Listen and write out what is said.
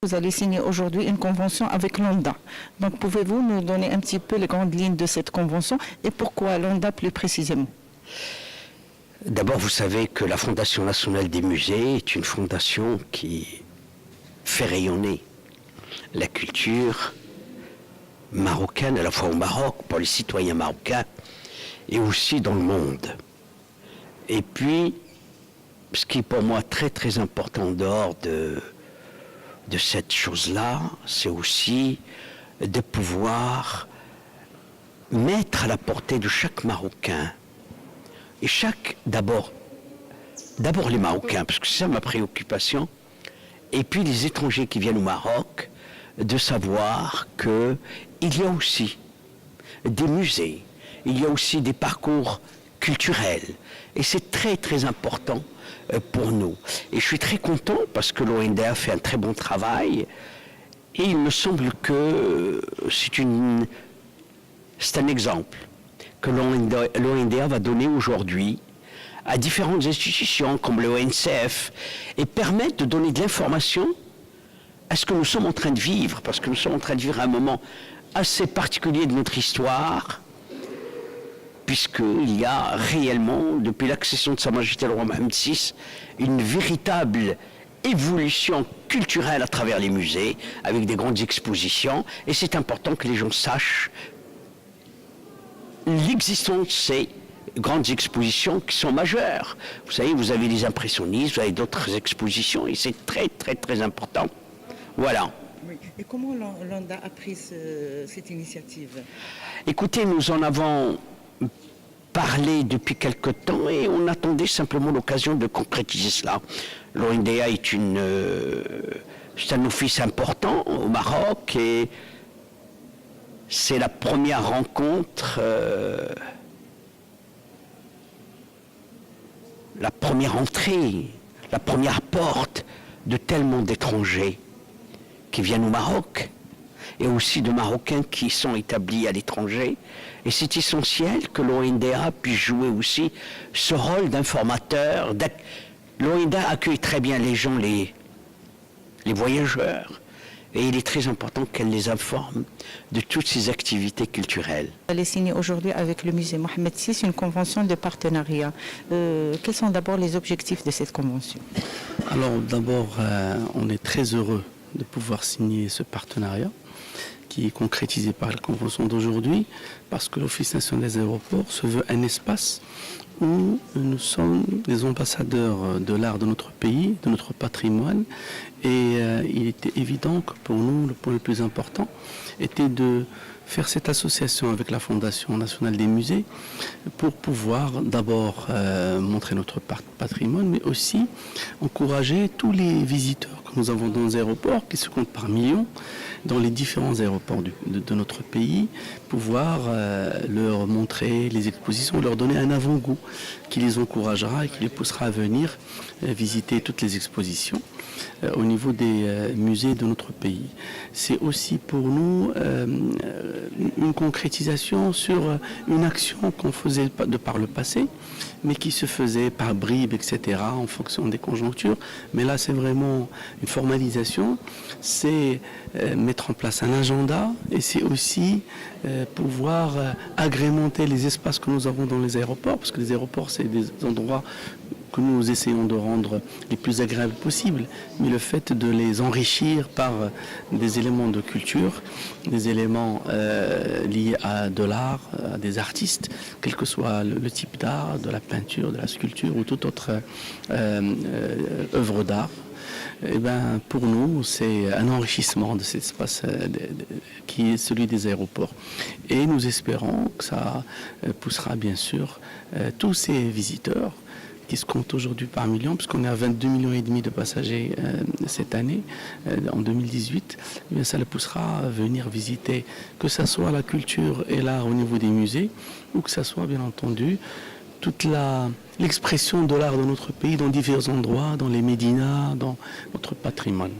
Vous allez signer aujourd'hui une convention avec l'ONDA. Donc pouvez-vous nous donner un petit peu les grandes lignes de cette convention et pourquoi l'ONDA plus précisément? D'abord, vous savez que la Fondation nationale des musées est une fondation qui fait rayonner la culture marocaine, à la fois au Maroc, pour les citoyens marocains, et aussi dans le monde. Et puis, ce qui est pour moi très très important en dehors de cette chose-là, c'est aussi de pouvoir mettre à la portée de chaque Marocain, et d'abord les Marocains, parce que c'est ça ma préoccupation, et puis les étrangers qui viennent au Maroc, de savoir qu'il y a aussi des musées, il y a aussi des parcours culturels, et c'est très très important pour nous. Et je suis très content parce que l'ONDA fait un très bon travail, et il me semble que c'est un exemple que l'ONDA va donner aujourd'hui à différentes institutions comme le ONCF et permettre de donner de l'information à ce que nous sommes en train de vivre, parce que nous sommes en train de vivre un moment assez particulier de notre histoire, puisqu'il y a réellement, depuis l'accession de Sa Majesté le roi Mohammed VI, une véritable évolution culturelle à travers les musées, avec des grandes expositions, et c'est important que les gens sachent l'existence de ces grandes expositions qui sont majeures. Vous savez, vous avez les impressionnistes, vous avez d'autres expositions, et c'est très très très important. Voilà. Oui. Et comment l'ONDA a pris cette initiative? Écoutez, nous en avons parlé depuis quelque temps et on attendait simplement l'occasion de concrétiser cela. L'ONDA c'est un office important au Maroc et c'est la première rencontre, la première entrée, la première porte de tellement d'étrangers qui viennent au Maroc, et aussi de Marocains qui sont établis à l'étranger. Et c'est essentiel que l'ONDA puisse jouer aussi ce rôle d'informateur. L'ONDA accueille très bien les gens, les voyageurs, et il est très important qu'elle les informe de toutes ces activités culturelles. Vous allez signer aujourd'hui avec le musée Mohammed VI une convention de partenariat. Quels sont d'abord les objectifs de cette convention? Alors d'abord, on est très heureux de pouvoir signer ce partenariat qui est concrétisé par la convention d'aujourd'hui, parce que l'Office national des aéroports se veut un espace où nous sommes des ambassadeurs de l'art de notre pays, de notre patrimoine, et il était évident que pour nous, le point le plus important était de faire cette association avec la Fondation nationale des musées pour pouvoir d'abord montrer notre patrimoine, mais aussi encourager tous les visiteurs que nous avons dans les aéroports, qui se comptent par millions, dans les différents aéroports de notre pays, pouvoir leur montrer les expositions, leur donner un avant-goût qui les encouragera et qui les poussera à venir visiter toutes les expositions au niveau des musées de notre pays. C'est aussi pour nous une concrétisation sur une action qu'on faisait de par le passé, mais qui se faisait par bribes, etc., en fonction des conjonctures. Mais là, c'est vraiment une formalisation, c'est mettre en place un agenda, et c'est aussi pouvoir agrémenter les espaces que nous avons dans les aéroports, parce que les aéroports, c'est des endroits que nous essayons de rendre les plus agréables possibles, mais le fait de les enrichir par des éléments de culture, des éléments liés à de l'art, à des artistes, quel que soit le type d'art, de la peinture, de la sculpture ou toute autre œuvre d'art, eh ben, pour nous, c'est un enrichissement de cet espace qui est celui des aéroports. Et nous espérons que ça poussera bien sûr tous ces visiteurs qui se comptent aujourd'hui par millions, puisqu'on est à 22,5 millions de passagers cette année, en 2018, eh bien, ça le poussera à venir visiter, que ce soit la culture et l'art au niveau des musées, ou que ce soit bien entendu toute l'expression de l'art de notre pays dans divers endroits, dans les médinas, dans notre patrimoine.